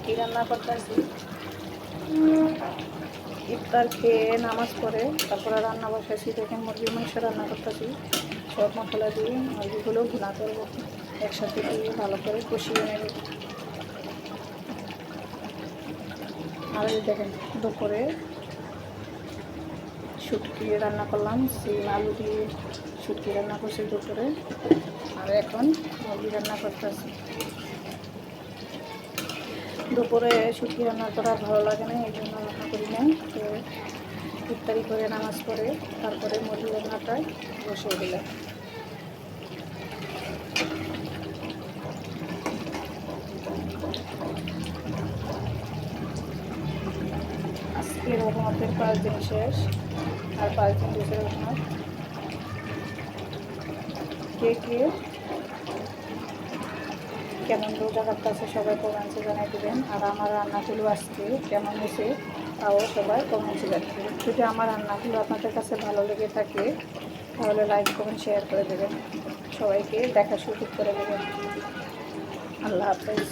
কি রান্না করতেছি, ইফতার খেয়ে নামাজ পড়ে তারপরে রান্না বসাইছি। দেখেন মুরগির মাংস রান্না করতেছি। সব মশলা দিয়ে মুরগিগুলো ভুনা করবো, একসাথে দিয়ে ভালো করে কষিয়ে নেব। আর এই দেখেন দুপুরে শুটকি রান্না করলাম, সিম আলু দিয়ে শুটকি রান্না করছি দুপুরে। আর এখন মুরগি রান্না করতেছি। দুপুরে শুটকি রান্না করা ভালো লাগে না, এই জন্য রান্না করি না। তো ইফতারি করে নামাজ পড়ে তারপরে মুরগি রান্নাটায় বসিয়ে দিলাম। আজকে রহমতের 5 দিন শেষ, আর 5 দিন রয়েছে রহমত। কে কে কেমন রোজা কাটতেছে সবাই কমেন্টসে জানাই দেবেন। আর আমার রান্নাগুলো আজকে কেমন হয়েছে তাও সবাই কমেন্টসে জানিয়ে দেবেন। যদি আমার রান্নাগুলো আপনাদের কাছে ভালো লেগে থাকে তাহলে লাইক কমেন্ট শেয়ার করে দেবেন, সবাইকে দেখার সুযোগ করে দেবেন। আল্লাহ হাফেজ।